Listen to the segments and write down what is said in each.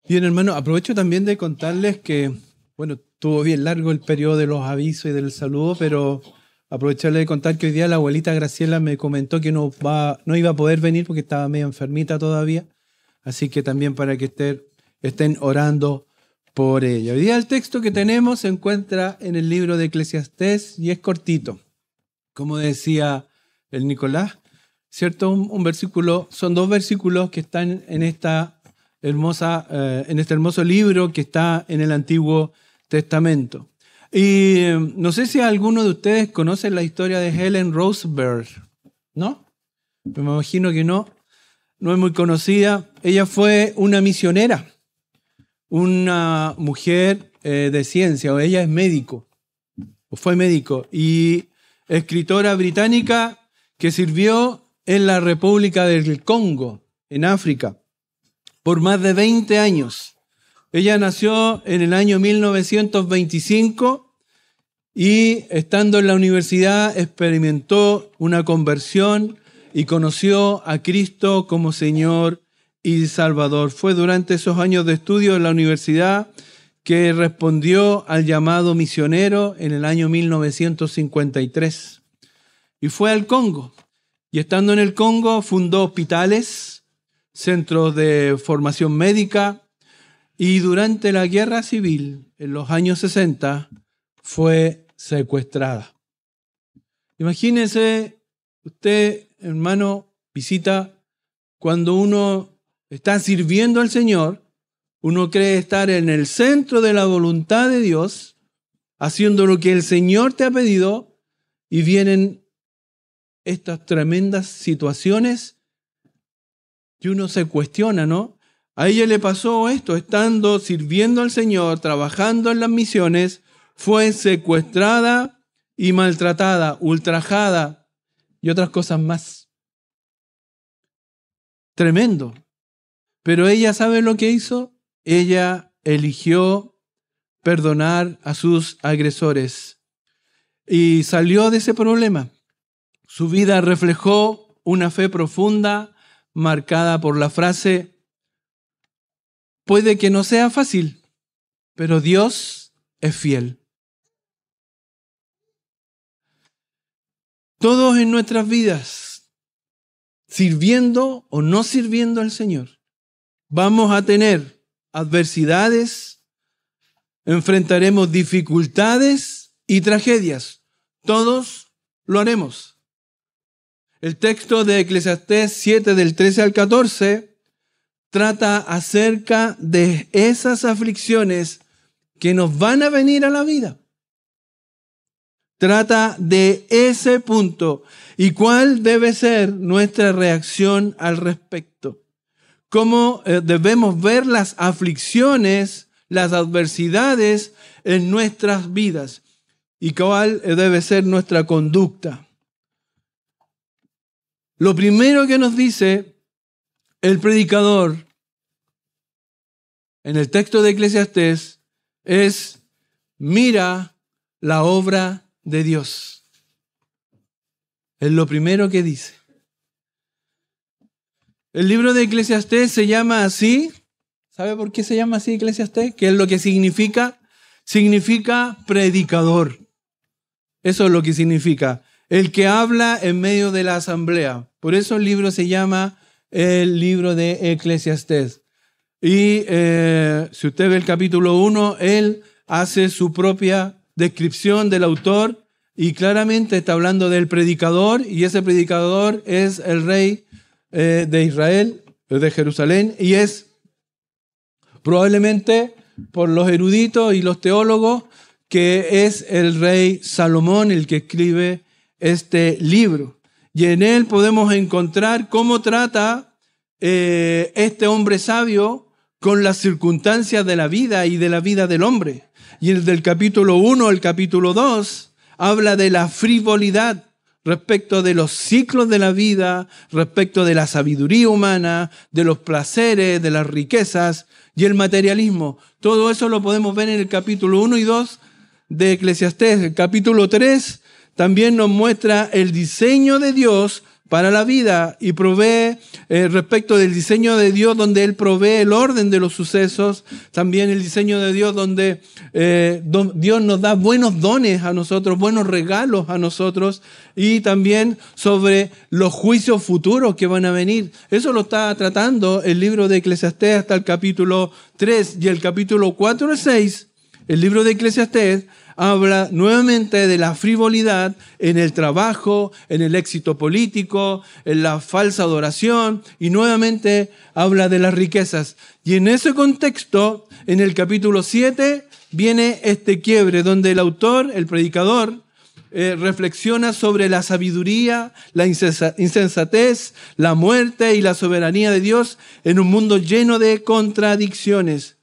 Bien, hermano, aprovecho también de contarles que, bueno, estuvo bien largo el periodo de los avisos y del saludo, pero aprovecharle de contar que hoy día la abuelita Graciela me comentó que no iba a poder venir porque estaba medio enfermita todavía, así que también para que estén orando por ella. Hoy día el texto que tenemos se encuentra en el libro de Eclesiastés y es cortito, como decía el Nicolás, ¿cierto? Un versículo, son dos versículos que están en este hermoso libro que está en el Antiguo Testamento. Y no sé si alguno de ustedes conoce la historia de Helen Rosenberg, ¿no? Me imagino que no es muy conocida. Ella fue una misionera, una mujer de ciencia, o ella es médico, o fue médico, y escritora británica que sirvió en la República del Congo, en África, por más de 20 años. Ella nació en el año 1925 y estando en la universidad experimentó una conversión y conoció a Cristo como Señor y Salvador. Fue durante esos años de estudio en la universidad que respondió al llamado misionero en el año 1953 y fue al Congo. Y estando en el Congo fundó hospitales, centros de formación médica, y durante la guerra civil, en los años 60, fue secuestrada. Imagínese usted, hermano, visita, cuando uno está sirviendo al Señor, uno cree estar en el centro de la voluntad de Dios, haciendo lo que el Señor te ha pedido, y vienen estas tremendas situaciones que uno se cuestiona, ¿no? A ella le pasó esto, estando sirviendo al Señor, trabajando en las misiones, fue secuestrada y maltratada, ultrajada y otras cosas más. Tremendo. Pero ella, ¿sabe lo que hizo? Ella eligió perdonar a sus agresores y salió de ese problema. Su vida reflejó una fe profunda marcada por la frase: puede que no sea fácil, pero Dios es fiel. Todos en nuestras vidas, sirviendo o no sirviendo al Señor, vamos a tener adversidades, enfrentaremos dificultades y tragedias. Todos lo haremos. El texto de Eclesiastés 7 del 13 al 14 trata acerca de esas aflicciones que nos van a venir a la vida. Trata de ese punto y cuál debe ser nuestra reacción al respecto. Cómo debemos ver las aflicciones, las adversidades en nuestras vidas y cuál debe ser nuestra conducta. Lo primero que nos dice el predicador en el texto de Eclesiastés es: mira la obra de Dios. Es lo primero que dice. El libro de Eclesiastés se llama así. ¿Sabe por qué se llama así Eclesiastés? ¿Qué es lo que significa? Significa predicador. Eso es lo que significa. El que habla en medio de la asamblea. Por eso el libro se llama el libro de Eclesiastés. Y si usted ve el capítulo 1, él hace su propia descripción del autor y claramente está hablando del predicador, y ese predicador es el rey de Israel, de Jerusalén, y es probablemente por los eruditos y los teólogos que es el rey Salomón el que escribe este libro. Y en él podemos encontrar cómo trata este hombre sabio con las circunstancias de la vida y de la vida del hombre. Y el del capítulo 1 al capítulo 2 habla de la frivolidad respecto de los ciclos de la vida, respecto de la sabiduría humana, de los placeres, de las riquezas y el materialismo. Todo eso lo podemos ver en el capítulo 1 y 2 de Eclesiastés. El capítulo 3 también nos muestra el diseño de Dios para la vida y provee respecto del diseño de Dios, donde Él provee el orden de los sucesos, también el diseño de Dios donde Dios nos da buenos dones a nosotros, buenos regalos a nosotros, y también sobre los juicios futuros que van a venir. Eso lo está tratando el libro de Eclesiastés hasta el capítulo 3 y el capítulo 4 y 6. El libro de Eclesiastés habla nuevamente de la frivolidad en el trabajo, en el éxito político, en la falsa adoración, y nuevamente habla de las riquezas. Y en ese contexto, en el capítulo 7, viene este quiebre donde el autor, el predicador, reflexiona sobre la sabiduría, la insensatez, la muerte y la soberanía de Dios en un mundo lleno de contradicciones.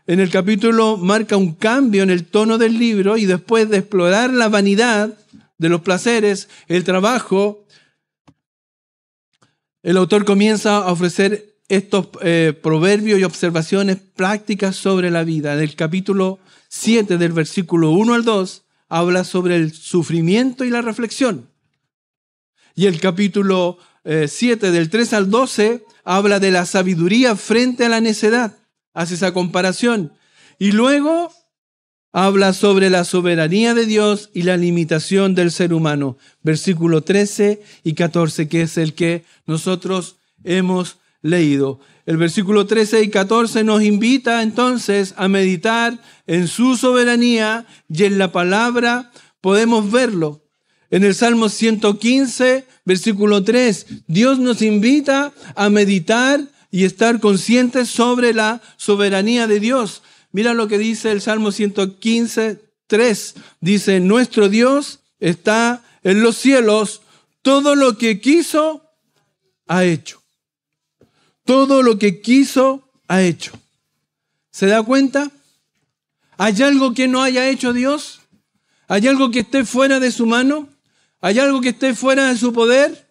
En el capítulo marca un cambio en el tono del libro, y después de explorar la vanidad de los placeres, el trabajo, el autor comienza a ofrecer estos proverbios y observaciones prácticas sobre la vida. En el capítulo 7, del versículo 1 al 2, habla sobre el sufrimiento y la reflexión. Y el capítulo 7, del 3 al 12, habla de la sabiduría frente a la necedad. Hace esa comparación. Y luego habla sobre la soberanía de Dios y la limitación del ser humano. Versículo 13 y 14, que es el que nosotros hemos leído. El versículo 13 y 14 nos invita entonces a meditar en su soberanía, y en la palabra podemos verlo. En el Salmo 115, versículo 3, Dios nos invita a meditar y estar conscientes sobre la soberanía de Dios. Mira lo que dice el Salmo 115, 3. Dice, nuestro Dios está en los cielos, todo lo que quiso, ha hecho. Todo lo que quiso, ha hecho. ¿Se da cuenta? ¿Hay algo que no haya hecho Dios? ¿Hay algo que esté fuera de su mano? ¿Hay algo que esté fuera de su poder?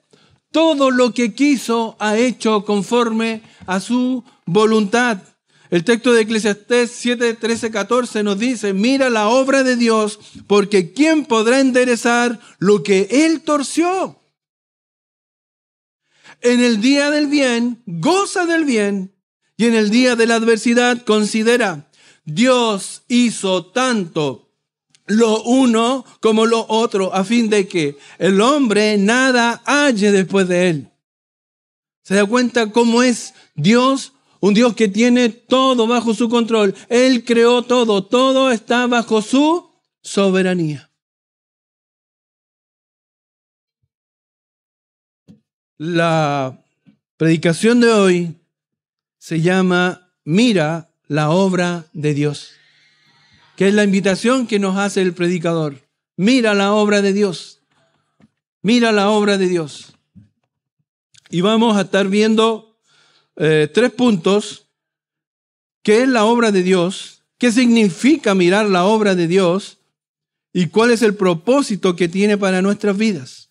Todo lo que quiso ha hecho conforme a su voluntad. El texto de Eclesiastés 7, 13, 14 nos dice, mira la obra de Dios, porque ¿quién podrá enderezar lo que Él torció? En el día del bien, goza del bien, y en el día de la adversidad, considera, Dios hizo tanto lo uno como lo otro, a fin de que el hombre nada halle después de él. ¿Se da cuenta cómo es Dios? Un Dios que tiene todo bajo su control. Él creó todo, todo está bajo su soberanía. La predicación de hoy se llama Mira la obra de Dios, que es la invitación que nos hace el predicador. Mira la obra de Dios. Mira la obra de Dios. Y vamos a estar viendo 3 puntos. ¿Qué es la obra de Dios? ¿Qué significa mirar la obra de Dios? ¿Y cuál es el propósito que tiene para nuestras vidas?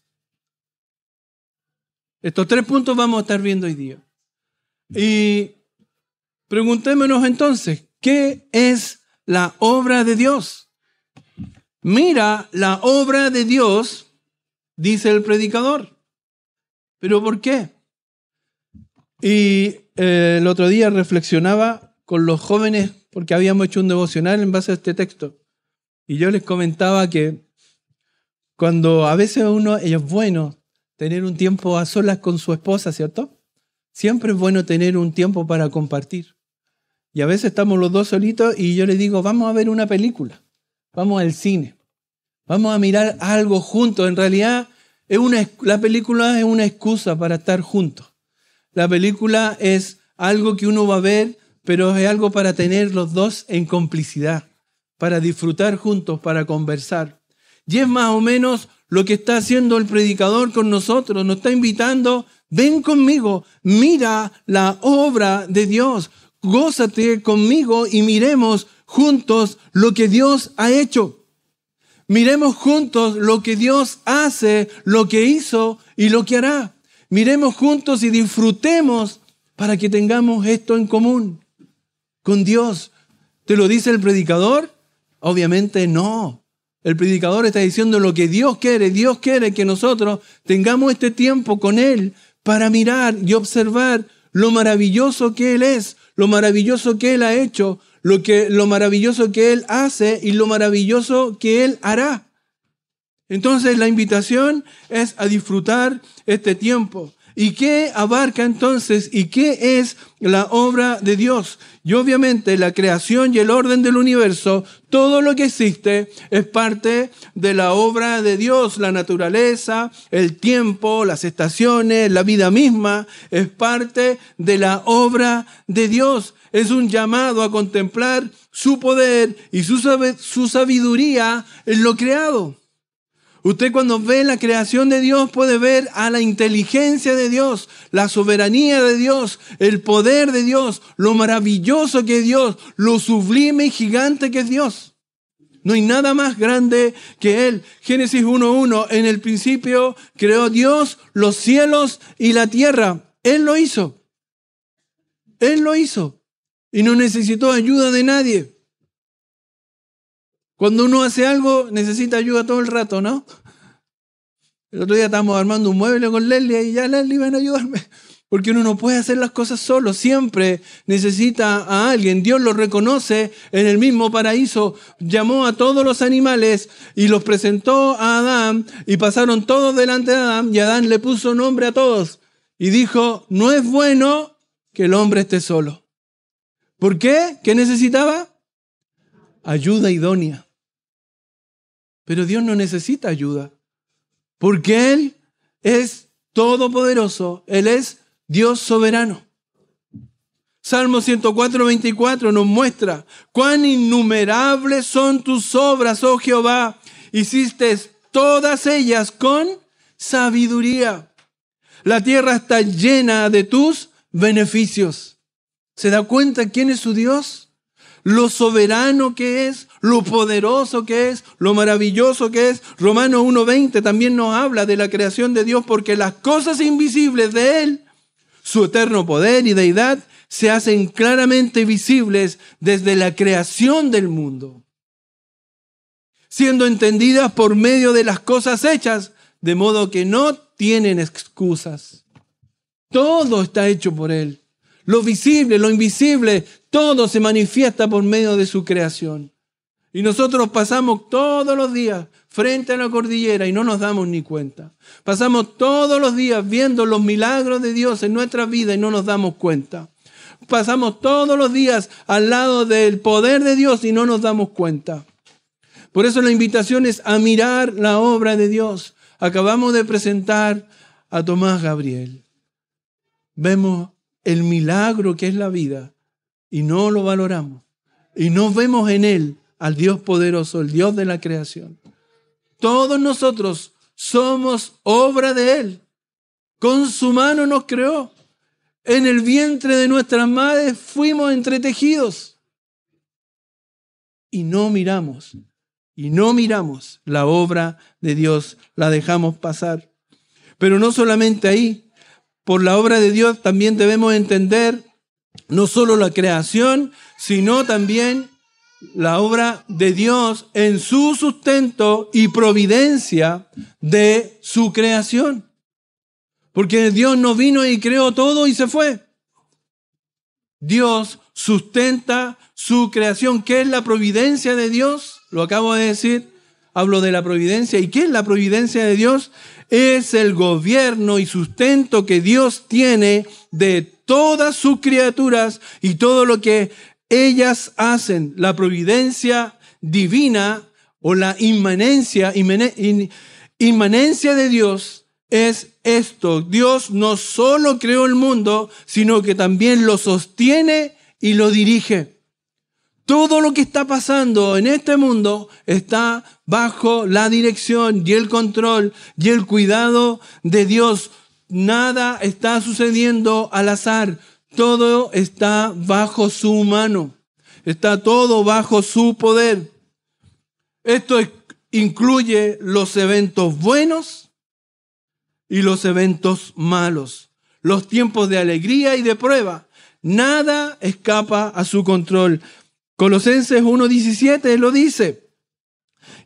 Estos 3 puntos vamos a estar viendo hoy día. Y preguntémonos entonces, ¿qué es la obra de Dios? Mira la obra de Dios, dice el predicador. ¿Pero por qué? Y el otro día reflexionaba con los jóvenes porque habíamos hecho un devocional en base a este texto. Y yo les comentaba que cuando a veces es bueno tener un tiempo a solas con su esposa, ¿cierto? Siempre es bueno tener un tiempo para compartir. Y a veces estamos los dos solitos y yo les digo, vamos a ver una película, vamos al cine, vamos a mirar algo juntos. En realidad, la película es una excusa para estar juntos. La película es algo que uno va a ver, pero es algo para tener los dos en complicidad, para disfrutar juntos, para conversar. Y es más o menos lo que está haciendo el predicador con nosotros. Nos está invitando, ven conmigo, mira la obra de Dios. Gózate conmigo y miremos juntos lo que Dios ha hecho. Miremos juntos lo que Dios hace, lo que hizo y lo que hará. Miremos juntos y disfrutemos para que tengamos esto en común con Dios. ¿Te lo dice el predicador? Obviamente no. El predicador está diciendo lo que Dios quiere. Dios quiere que nosotros tengamos este tiempo con Él para mirar y observar lo maravilloso que Él es, lo maravilloso que Él ha hecho, lo maravilloso que Él hace y lo maravilloso que Él hará. Entonces la invitación es a disfrutar este tiempo. ¿Y qué abarca entonces y qué es la obra de Dios? Y obviamente la creación y el orden del universo, todo lo que existe es parte de la obra de Dios. La naturaleza, el tiempo, las estaciones, la vida misma es parte de la obra de Dios. Es un llamado a contemplar su poder y su sabiduría en lo creado. Usted cuando ve la creación de Dios puede ver a la inteligencia de Dios, la soberanía de Dios, el poder de Dios, lo maravilloso que es Dios, lo sublime y gigante que es Dios. No hay nada más grande que Él. Génesis 1:1, en el principio creó Dios los cielos y la tierra. Él lo hizo. Él lo hizo. Y no necesitó ayuda de nadie. Cuando uno hace algo, necesita ayuda todo el rato, ¿no? El otro día estábamos armando un mueble con Leslie y ya Leslie ven a ayudarme. Porque uno no puede hacer las cosas solo, siempre necesita a alguien. Dios lo reconoce en el mismo paraíso. Llamó a todos los animales y los presentó a Adán y pasaron todos delante de Adán y Adán le puso nombre a todos. Y dijo, no es bueno que el hombre esté solo. ¿Por qué? ¿Qué necesitaba? Ayuda idónea. Pero Dios no necesita ayuda, porque Él es todopoderoso, Él es Dios soberano. Salmo 104:24 nos muestra cuán innumerables son tus obras, oh Jehová. Hiciste todas ellas con sabiduría. La tierra está llena de tus beneficios. ¿Se da cuenta quién es su Dios? Lo soberano que es, lo poderoso que es, lo maravilloso que es. Romanos 1:20 también nos habla de la creación de Dios, porque las cosas invisibles de Él, su eterno poder y deidad, se hacen claramente visibles desde la creación del mundo, siendo entendidas por medio de las cosas hechas, de modo que no tienen excusas. Todo está hecho por Él. Lo visible, lo invisible, todo se manifiesta por medio de su creación. Y nosotros pasamos todos los días frente a la cordillera y no nos damos ni cuenta. Pasamos todos los días viendo los milagros de Dios en nuestra vida y no nos damos cuenta. Pasamos todos los días al lado del poder de Dios y no nos damos cuenta. Por eso la invitación es a mirar la obra de Dios. Acabamos de presentar a Tomás Gabriel. Vemos el milagro que es la vida y no lo valoramos. Y no vemos en Él al Dios poderoso, el Dios de la creación. Todos nosotros somos obra de Él. Con su mano nos creó. En el vientre de nuestras madres fuimos entretejidos. Y no miramos la obra de Dios, la dejamos pasar. Pero no solamente ahí. Por la obra de Dios también debemos entender no solo la creación, sino también la obra de Dios en su sustento y providencia de su creación. Porque Dios no vino y creó todo y se fue. Dios sustenta su creación. ¿Qué es la providencia de Dios? Lo acabo de decir. Hablo de la providencia. ¿Y qué es la providencia de Dios? Es el gobierno y sustento que Dios tiene de todas sus criaturas y todo lo que ellas hacen. La providencia divina o la inmanencia de Dios es esto. Dios no solo creó el mundo, sino que también lo sostiene y lo dirige. Todo lo que está pasando en este mundo está bajo la dirección y el control y el cuidado de Dios. Nada está sucediendo al azar. Todo está bajo su mano. Está todo bajo su poder. Esto incluye los eventos buenos y los eventos malos. Los tiempos de alegría y de prueba. Nada escapa a su control. Colosenses 1:17 lo dice.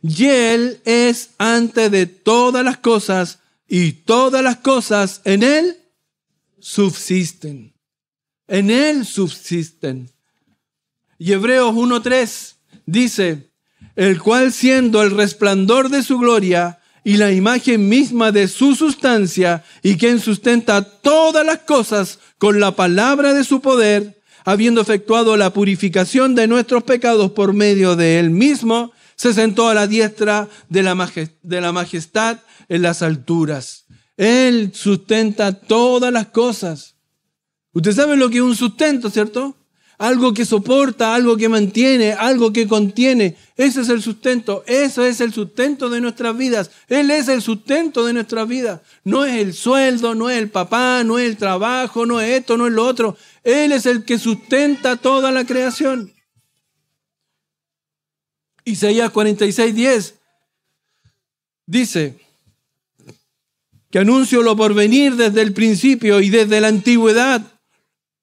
y Él es antes de todas las cosas, y todas las cosas en Él subsisten. En Él subsisten. Y Hebreos 1:3 dice, el cual siendo el resplandor de su gloria y la imagen misma de su sustancia, y quien sustenta todas las cosas con la palabra de su poder, habiendo efectuado la purificación de nuestros pecados por medio de Él mismo, se sentó a la diestra de la majestad en las alturas. Él sustenta todas las cosas. Usted sabe lo que es un sustento, ¿cierto? Algo que soporta, algo que mantiene, algo que contiene. Ese es el sustento. Eso es el sustento de nuestras vidas. Él es el sustento de nuestras vidas. No es el sueldo, no es el papá, no es el trabajo, no es esto, no es lo otro. Él es el que sustenta toda la creación. Isaías 46:10 dice que anuncio lo por venir desde el principio y desde la antigüedad,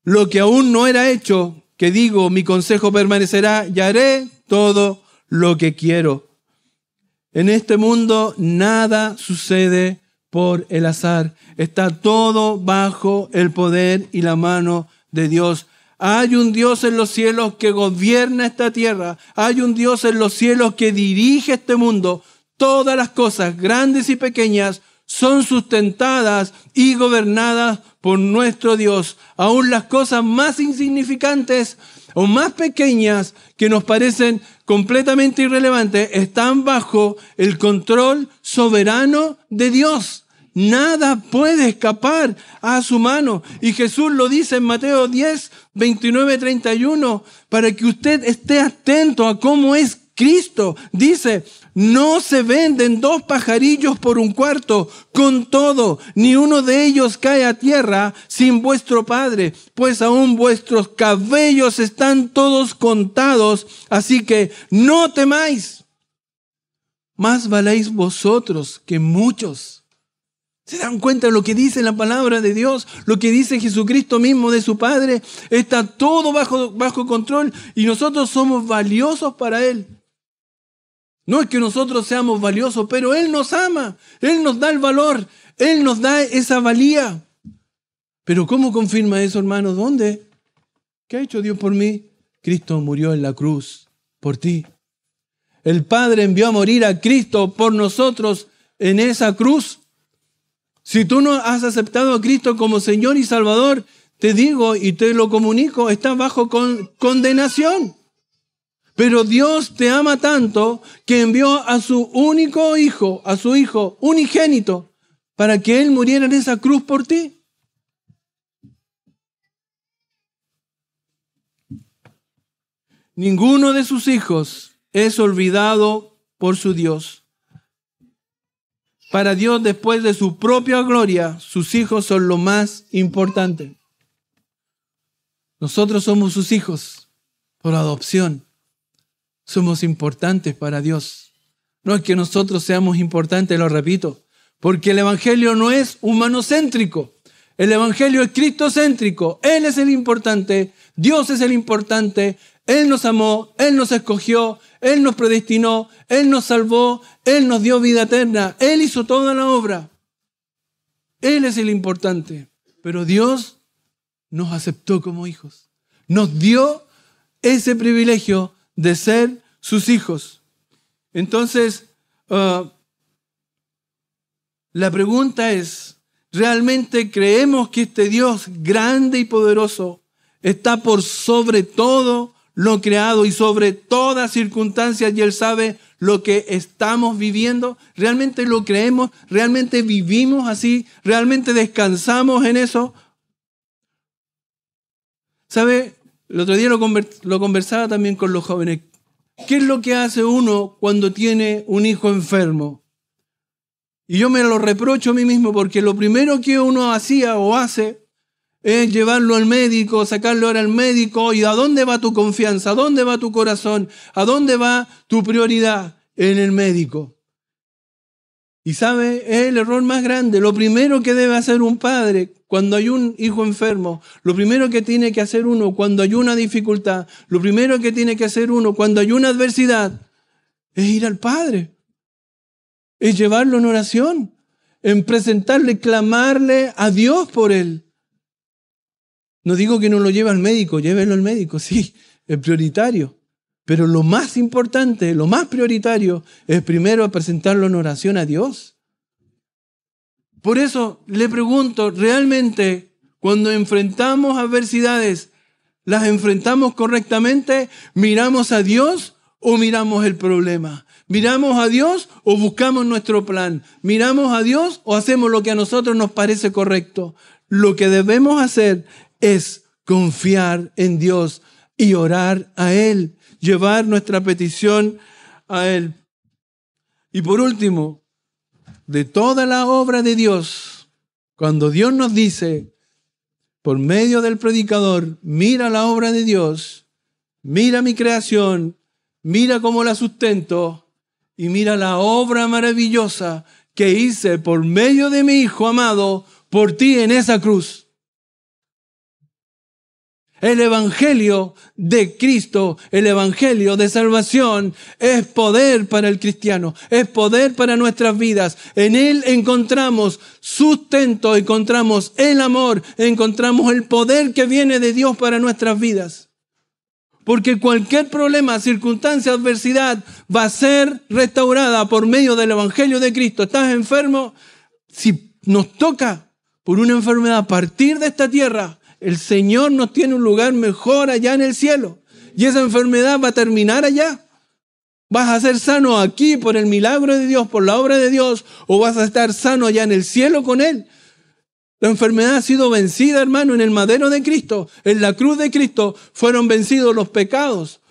lo que aún no era hecho, que digo, mi consejo permanecerá y haré todo lo que quiero. En este mundo nada sucede por el azar. Está todo bajo el poder y la mano de Dios. Hay un Dios en los cielos que gobierna esta tierra. Hay un Dios en los cielos que dirige este mundo. Todas las cosas, grandes y pequeñas, son sustentadas y gobernadas por nuestro Dios. Aún las cosas más insignificantes o más pequeñas que nos parecen completamente irrelevantes están bajo el control soberano de Dios. Nada puede escapar a su mano. Y Jesús lo dice en Mateo 10, 29, 31, para que usted esté atento a cómo es Cristo. Dice, no se venden 2 pajarillos por un cuarto. Con todo, ni uno de ellos cae a tierra sin vuestro Padre, pues aún vuestros cabellos están todos contados. Así que no temáis. Más valéis vosotros que muchos. ¿Se dan cuenta de lo que dice la palabra de Dios? Lo que dice Jesucristo mismo de su Padre. Está todo bajo control y nosotros somos valiosos para Él. No es que nosotros seamos valiosos, pero Él nos ama. Él nos da el valor. Él nos da esa valía. Pero ¿cómo confirma eso, hermano? ¿Dónde? ¿Qué ha hecho Dios por mí? Cristo murió en la cruz por ti. El Padre envió a morir a Cristo por nosotros en esa cruz. Si tú no has aceptado a Cristo como Señor y Salvador, te digo y te lo comunico, estás bajo condenación. Pero Dios te ama tanto que envió a su único hijo, a su hijo unigénito, para que Él muriera en esa cruz por ti. Ninguno de sus hijos es olvidado por su Dios. Para Dios, después de su propia gloria, sus hijos son lo más importante. Nosotros somos sus hijos por adopción. Somos importantes para Dios. No es que nosotros seamos importantes, lo repito, porque el Evangelio no es humanocéntrico. El Evangelio es cristocéntrico. Él es el importante, Dios es el importante. Él nos amó, Él nos escogió, Él nos predestinó, Él nos salvó, Él nos dio vida eterna. Él hizo toda la obra. Él es el importante. Pero Dios nos aceptó como hijos. Nos dio ese privilegio de ser sus hijos. Entonces, la pregunta es, ¿realmente creemos que este Dios grande y poderoso está por sobre todo lo creado y sobre todas circunstancias y Él sabe lo que estamos viviendo? ¿Realmente lo creemos? ¿Realmente vivimos así? ¿Realmente descansamos en eso? ¿Sabe? El otro día lo conversaba también con los jóvenes. ¿Qué es lo que hace uno cuando tiene un hijo enfermo? Y yo me lo reprocho a mí mismo porque lo primero que uno hacía o hace es llevarlo al médico, sacarlo ahora al médico. ¿Y a dónde va tu confianza? ¿A dónde va tu corazón? ¿A dónde va tu prioridad? En el médico. Y sabe, es el error más grande. Lo primero que debe hacer un padre cuando hay un hijo enfermo, lo primero que tiene que hacer uno cuando hay una dificultad, lo primero que tiene que hacer uno cuando hay una adversidad, es ir al Padre, es llevarlo en oración, en presentarle, clamarle a Dios por él. No digo que no lo lleve al médico, llévelo al médico, sí, es prioritario. Pero lo más importante, lo más prioritario, es primero presentarlo en oración a Dios. Por eso le pregunto, ¿realmente cuando enfrentamos adversidades, las enfrentamos correctamente? ¿Miramos a Dios o miramos el problema? ¿Miramos a Dios o buscamos nuestro plan? ¿Miramos a Dios o hacemos lo que a nosotros nos parece correcto? Lo que debemos hacer es confiar en Dios y orar a Él, llevar nuestra petición a Él. Y por último, de toda la obra de Dios, cuando Dios nos dice, por medio del predicador, mira la obra de Dios, mira mi creación, mira cómo la sustento y mira la obra maravillosa que hice por medio de mi Hijo amado por ti en esa cruz. El Evangelio de Cristo, el Evangelio de salvación, es poder para el cristiano, es poder para nuestras vidas. En Él encontramos sustento, encontramos el amor, encontramos el poder que viene de Dios para nuestras vidas. Porque cualquier problema, circunstancia, adversidad va a ser restaurada por medio del Evangelio de Cristo. ¿Estás enfermo? Si nos toca por una enfermedad partir de esta tierra, el Señor nos tiene un lugar mejor allá en el cielo. Y esa enfermedad va a terminar allá. ¿Vas a ser sano aquí por el milagro de Dios, por la obra de Dios? ¿O vas a estar sano allá en el cielo con Él? La enfermedad ha sido vencida, hermano, en el madero de Cristo. En la cruz de Cristo fueron vencidos los pecados.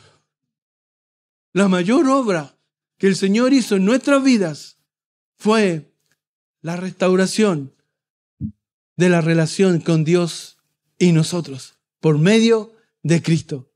La mayor obra que el Señor hizo en nuestras vidas fue la restauración de la relación con Dios y nosotros, por medio de Cristo.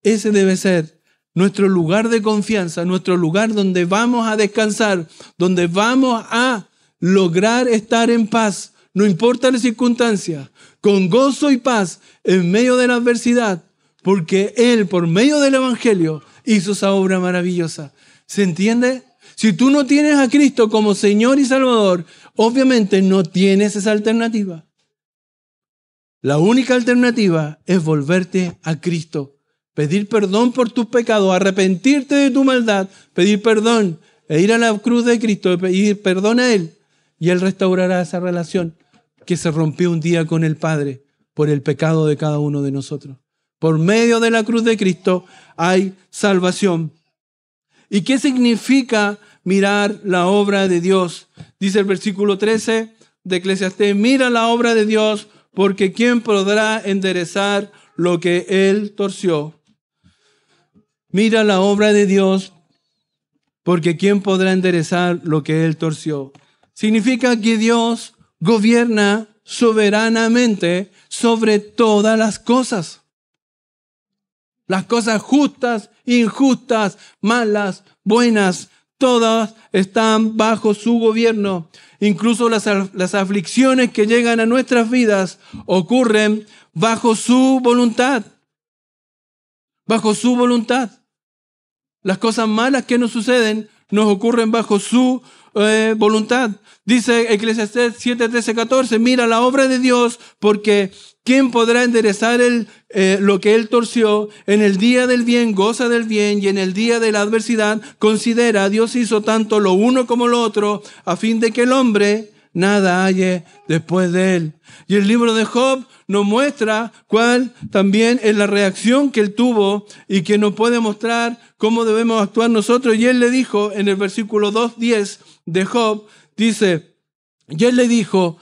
Ese debe ser nuestro lugar de confianza, nuestro lugar donde vamos a descansar, donde vamos a lograr estar en paz, no importa la circunstancia, con gozo y paz en medio de la adversidad, porque Él, por medio del Evangelio, hizo esa obra maravillosa. ¿Se entiende? Si tú no tienes a Cristo como Señor y Salvador, obviamente no tienes esa alternativa. La única alternativa es volverte a Cristo, pedir perdón por tus pecados, arrepentirte de tu maldad, pedir perdón e ir a la cruz de Cristo, pedir perdón a Él, y Él restaurará esa relación que se rompió un día con el Padre por el pecado de cada uno de nosotros. Por medio de la cruz de Cristo hay salvación. ¿Y qué significa mirar la obra de Dios? Dice el versículo 13 de Eclesiastés, mira la obra de Dios, porque ¿quién podrá enderezar lo que Él torció? Mira la obra de Dios, porque ¿quién podrá enderezar lo que Él torció? Significa que Dios gobierna soberanamente sobre todas las cosas. Las cosas justas, injustas, malas, buenas, todas están bajo su gobierno. Incluso las aflicciones que llegan a nuestras vidas ocurren bajo su voluntad. Bajo su voluntad. Las cosas malas que nos suceden nos ocurren bajo su voluntad. Dice Eclesiastés 7, 13, 14, mira la obra de Dios, porque ¿quién podrá enderezar lo que Él torció? En el día del bien goza del bien, y en el día de la adversidad considera, Dios hizo tanto lo uno como lo otro, a fin de que el hombre nada halle después de él. Y el libro de Job nos muestra cuál también es la reacción que él tuvo y que nos puede mostrar cómo debemos actuar nosotros. Y él le dijo en el versículo 2:10 de Job, dice, y él le dijo,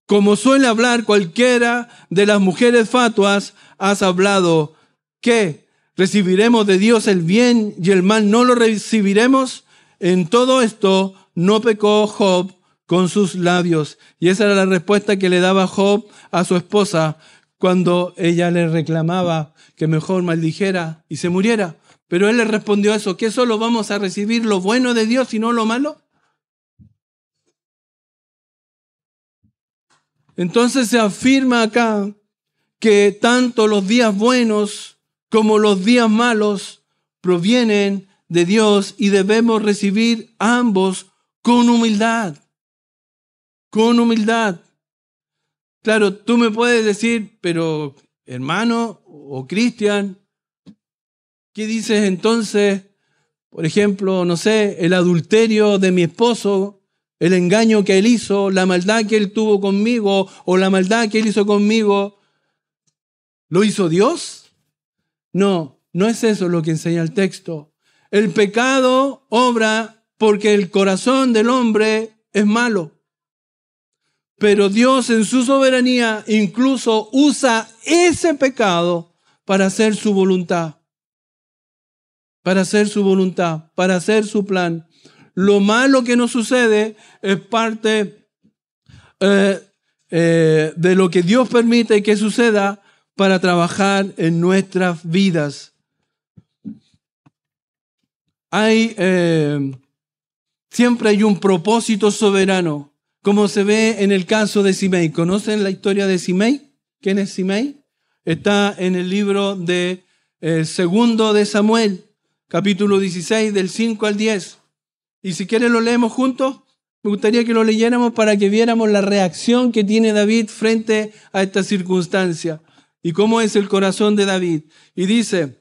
como suele hablar cualquiera de las mujeres fatuas, has hablado, ¿qué? ¿Recibiremos de Dios el bien y el mal no lo recibiremos? En todo esto no pecó Job con sus labios. Y esa era la respuesta que le daba Job a su esposa cuando ella le reclamaba que mejor maldijera y se muriera. Pero él le respondió eso, ¿qué solo vamos a recibir lo bueno de Dios y no lo malo? Entonces se afirma acá que tanto los días buenos como los días malos provienen de Dios y debemos recibir ambos con humildad. Con humildad. Claro, tú me puedes decir, pero hermano o Cristian, ¿qué dices entonces? Por ejemplo, no sé, el adulterio de mi esposo, el engaño que él hizo, la maldad que él tuvo conmigo o la maldad que él hizo conmigo, ¿lo hizo Dios? No, no es eso lo que enseña el texto. El pecado obra porque el corazón del hombre es malo. Pero Dios en su soberanía incluso usa ese pecado para hacer su voluntad. Para hacer su voluntad, para hacer su plan. Lo malo que nos sucede es parte de lo que Dios permite que suceda para trabajar en nuestras vidas. Siempre hay un propósito soberano. Como se ve en el caso de Simei. ¿Conocen la historia de Simei? ¿Quién es Simei? Está en el libro de segundo de Samuel, capítulo 16, del 5 al 10. Y si quieren lo leemos juntos. Me gustaría que lo leyéramos para que viéramos la reacción que tiene David frente a esta circunstancia. Y cómo es el corazón de David. Y dice,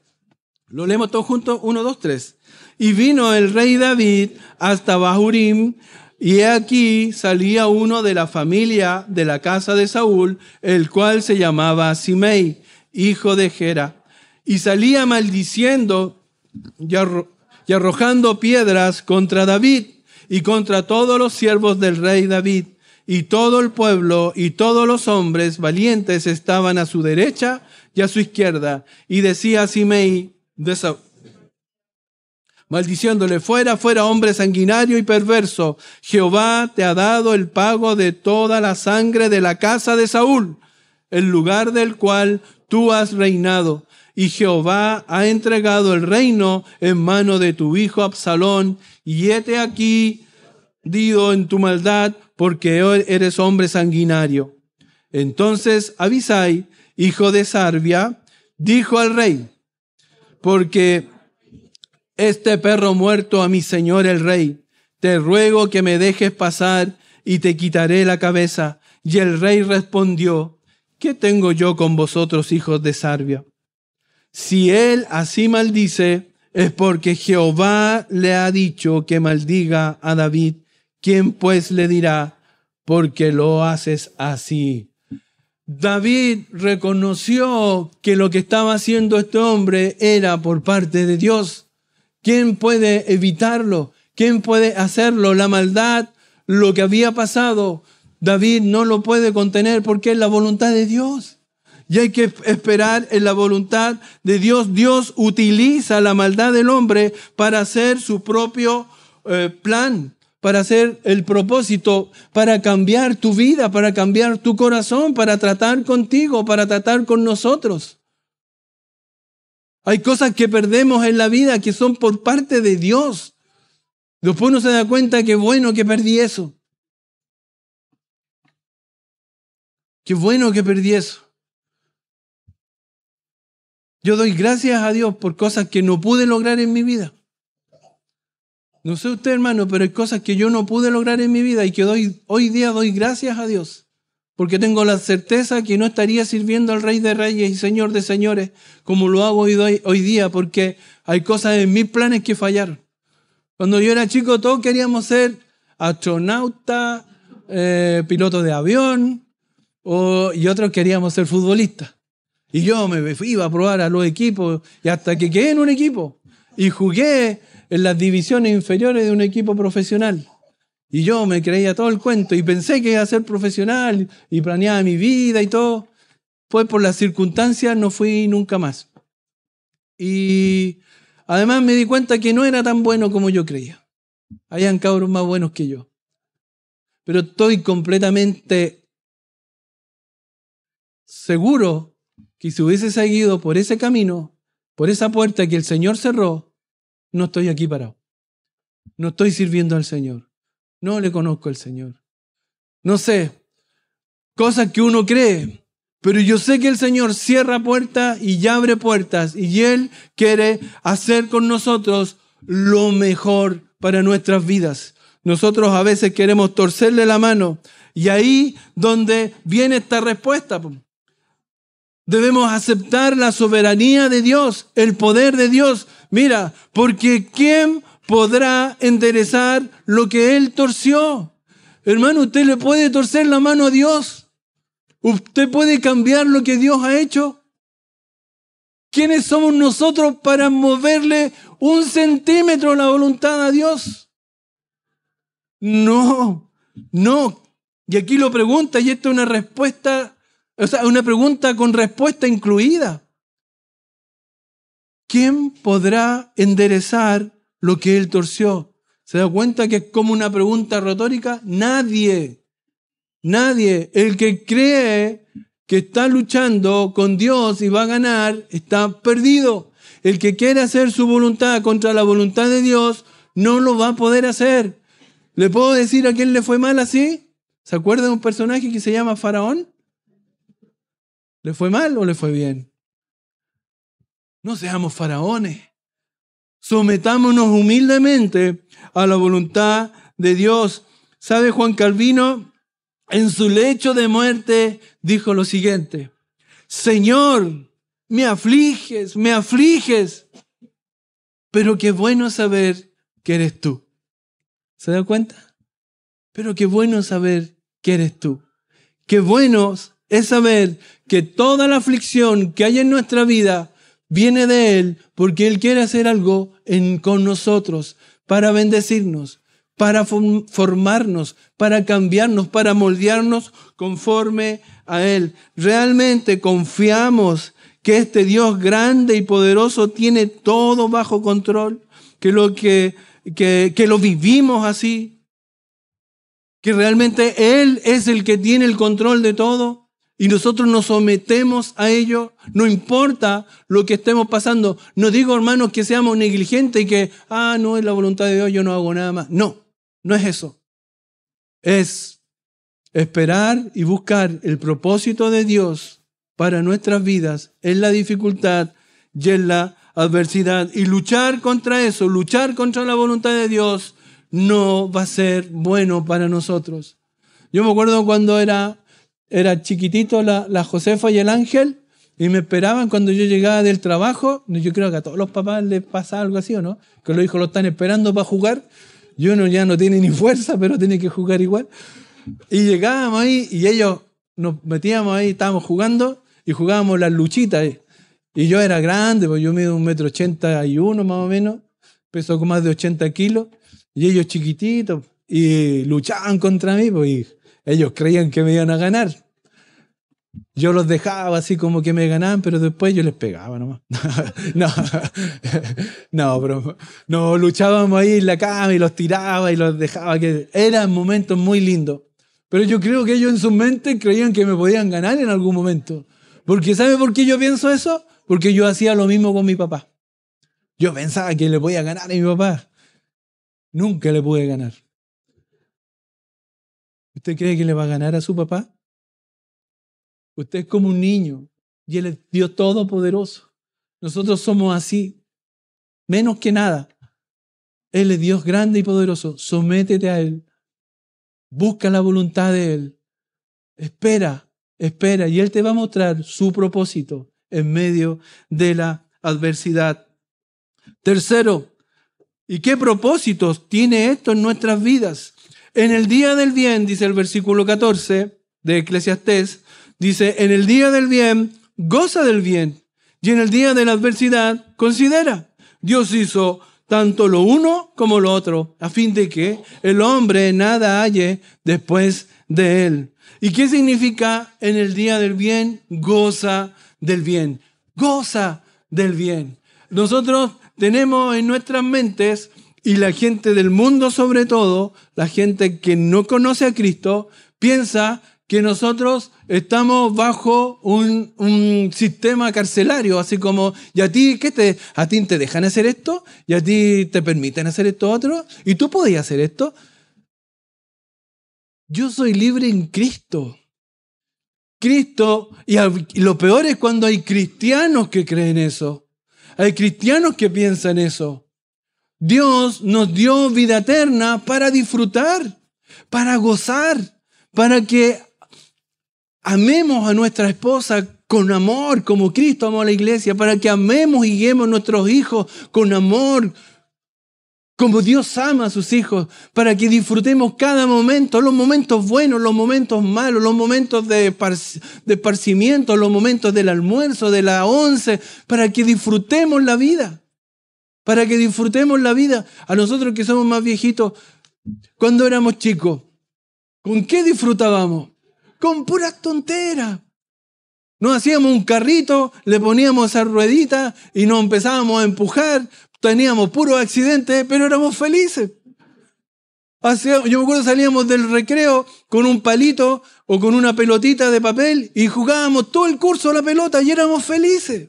lo leemos todos juntos, 1, 2, 3. Y vino el rey David hasta Bahurim, y he aquí salía uno de la familia de la casa de Saúl, el cual se llamaba Simei, hijo de Gera. Y salía maldiciendo y arrojando piedras contra David y contra todos los siervos del rey David. Y todo el pueblo y todos los hombres valientes estaban a su derecha y a su izquierda. Y decía Simei de Saúl, maldiciéndole, fuera, hombre sanguinario y perverso. Jehová te ha dado el pago de toda la sangre de la casa de Saúl, el lugar del cual tú has reinado. Y Jehová ha entregado el reino en mano de tu hijo Absalón. Y hete aquí, dido en tu maldad, porque eres hombre sanguinario. Entonces Abisai, hijo de Sarbia, dijo al rey, porque este perro muerto a mi señor el rey, te ruego que me dejes pasar y te quitaré la cabeza. Y el rey respondió, ¿qué tengo yo con vosotros, hijos de Sarbia? Si él así maldice, es porque Jehová le ha dicho que maldiga a David. ¿Quién pues le dirá, porque lo haces así? David reconoció que lo que estaba haciendo este hombre era por parte de Dios. ¿Quién puede evitarlo? ¿Quién puede hacerlo? La maldad, lo que había pasado, David no lo puede contener porque es la voluntad de Dios. Y hay que esperar en la voluntad de Dios. Dios utiliza la maldad del hombre para hacer su propio plan, para hacer el propósito, para cambiar tu vida, para cambiar tu corazón, para tratar contigo, para tratar con nosotros. Hay cosas que perdemos en la vida que son por parte de Dios. Después uno se da cuenta que bueno que perdí eso. Qué bueno que perdí eso. Yo doy gracias a Dios por cosas que no pude lograr en mi vida. No sé usted, hermano, pero hay cosas que yo no pude lograr en mi vida y que hoy día doy gracias a Dios. Porque tengo la certeza que no estaría sirviendo al Rey de Reyes y Señor de Señores como lo hago hoy día, porque hay cosas en mis planes que fallaron. Cuando yo era chico, todos queríamos ser astronauta, piloto de avión, y otros queríamos ser futbolistas. Y yo me iba a probar a los equipos, y hasta que quedé en un equipo, y jugué en las divisiones inferiores de un equipo profesional. Y yo me creía todo el cuento y pensé que iba a ser profesional y planeaba mi vida y todo. Pues por las circunstancias no fui nunca más. Y además me di cuenta que no era tan bueno como yo creía. Habían cabros más buenos que yo. Pero estoy completamente seguro que si hubiese seguido por ese camino, por esa puerta que el Señor cerró, no estoy aquí parado. No estoy sirviendo al Señor. No le conozco al Señor. No sé, cosas que uno cree, pero yo sé que el Señor cierra puertas y abre puertas y Él quiere hacer con nosotros lo mejor para nuestras vidas. Nosotros a veces queremos torcerle la mano y ahí donde viene esta respuesta. Debemos aceptar la soberanía de Dios, el poder de Dios. Mira, porque ¿quién podrá enderezar lo que Él torció? Hermano, usted le puede torcer la mano a Dios. Usted puede cambiar lo que Dios ha hecho. ¿Quiénes somos nosotros para moverle 1 centímetro la voluntad a Dios? No. Y aquí lo pregunta, y esta es una respuesta, una pregunta con respuesta incluida. ¿Quién podrá enderezar lo que Él torció? ¿Se da cuenta que es como una pregunta retórica? Nadie. El que cree que está luchando con Dios y va a ganar, está perdido. El que quiere hacer su voluntad contra la voluntad de Dios, no lo va a poder hacer. ¿Le puedo decir a quién le fue mal así? ¿Se acuerda de un personaje que se llama Faraón? ¿Le fue mal o le fue bien? No seamos faraones. Sometámonos humildemente a la voluntad de Dios. ¿Sabe Juan Calvino? En su lecho de muerte dijo lo siguiente: Señor, me afliges, pero qué bueno saber que eres tú. ¿Se da cuenta? Pero qué bueno saber que eres tú. Qué bueno es saber que toda la aflicción que hay en nuestra vida viene de Él, porque Él quiere hacer algo con nosotros, para bendecirnos, para formarnos, para cambiarnos, para moldearnos conforme a Él. Realmente confiamos que este Dios grande y poderoso tiene todo bajo control, que lo vivimos así, que realmente Él es el que tiene el control de todo y nosotros nos sometemos a ello, no importa lo que estemos pasando. No digo, hermanos, que seamos negligentes y que, no es la voluntad de Dios, yo no hago nada más. No es eso. Es esperar y buscar el propósito de Dios para nuestras vidas en la dificultad y en la adversidad. Y luchar contra eso, luchar contra la voluntad de Dios, no va a ser bueno para nosotros. Yo me acuerdo cuando era chiquitito la Josefa y el Ángel, y me esperaban cuando yo llegaba del trabajo. Yo creo que a todos los papás les pasa algo así, ¿o no? Que los hijos lo están esperando para jugar, y uno ya no tiene ni fuerza, pero tiene que jugar igual. Y llegábamos ahí, y ellos nos metíamos ahí, estábamos jugando, y jugábamos las luchitas. Y yo era grande, porque yo mido 1,81 m más o menos, peso con más de 80 kilos, y ellos chiquititos, y luchaban contra mí, pues, y ellos creían que me iban a ganar. Yo los dejaba así como que me ganaban, pero después yo les pegaba nomás. No, luchábamos ahí en la cama y los tiraba y los dejaba. Eran momentos muy lindos. Pero yo creo que ellos en sus mentes creían que me podían ganar en algún momento. Porque ¿sabe por qué yo pienso eso? Porque yo hacía lo mismo con mi papá. Yo pensaba que le podía ganar a mi papá. Nunca le pude ganar. ¿Usted cree que le va a ganar a su papá? Usted es como un niño y Él es Dios todopoderoso. Nosotros somos así, menos que nada. Él es Dios grande y poderoso. Sométete a Él. Busca la voluntad de Él. Espera y Él te va a mostrar su propósito en medio de la adversidad. Tercero, ¿y qué propósitos tiene esto en nuestras vidas? En el día del bien, dice el versículo 14 de Eclesiastés, dice, en el día del bien, goza del bien, y en el día de la adversidad, considera. Dios hizo tanto lo uno como lo otro, a fin de que el hombre nada halle después de él. ¿Y qué significa en el día del bien? Goza del bien. Goza del bien. Nosotros tenemos en nuestras mentes, y la gente del mundo sobre todo, la gente que no conoce a Cristo, piensa que nosotros estamos bajo un sistema carcelario, así como, ¿y a ti qué a ti te dejan hacer esto? ¿Y a ti te permiten hacer esto otro? ¿Y tú podías hacer esto? Yo soy libre en Cristo. Cristo, y lo peor es cuando hay cristianos que creen eso. Hay cristianos que piensan eso. Dios nos dio vida eterna para disfrutar, para gozar, para que amemos a nuestra esposa con amor, como Cristo amó a la iglesia, para que amemos y guiemos a nuestros hijos con amor, como Dios ama a sus hijos, para que disfrutemos cada momento, los momentos buenos, los momentos malos, los momentos de esparcimiento, los momentos del almuerzo, de la 11, para que disfrutemos la vida. Para que disfrutemos la vida. A nosotros que somos más viejitos, cuando éramos chicos, ¿con qué disfrutábamos? Con puras tonteras. Nos hacíamos un carrito, le poníamos esa ruedita y nos empezábamos a empujar. Teníamos puros accidentes, pero éramos felices. Yo me acuerdo, salíamos del recreo con un palito o con una pelotita de papel y jugábamos todo el curso a la pelota y éramos felices.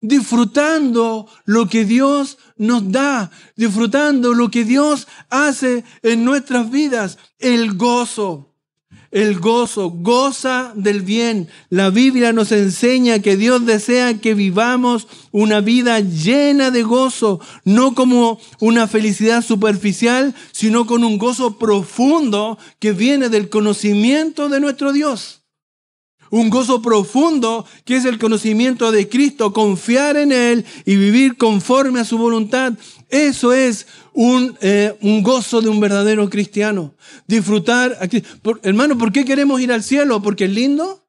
Disfrutando lo que Dios nos da, disfrutando lo que Dios hace en nuestras vidas. El gozo, goza del bien. La Biblia nos enseña que Dios desea que vivamos una vida llena de gozo, no como una felicidad superficial, sino con un gozo profundo que viene del conocimiento de nuestro Dios. Un gozo profundo que es el conocimiento de Cristo, confiar en Él y vivir conforme a su voluntad. Eso es un gozo de un verdadero cristiano. Disfrutar. Hermano, ¿por qué queremos ir al cielo? ¿Porque es lindo?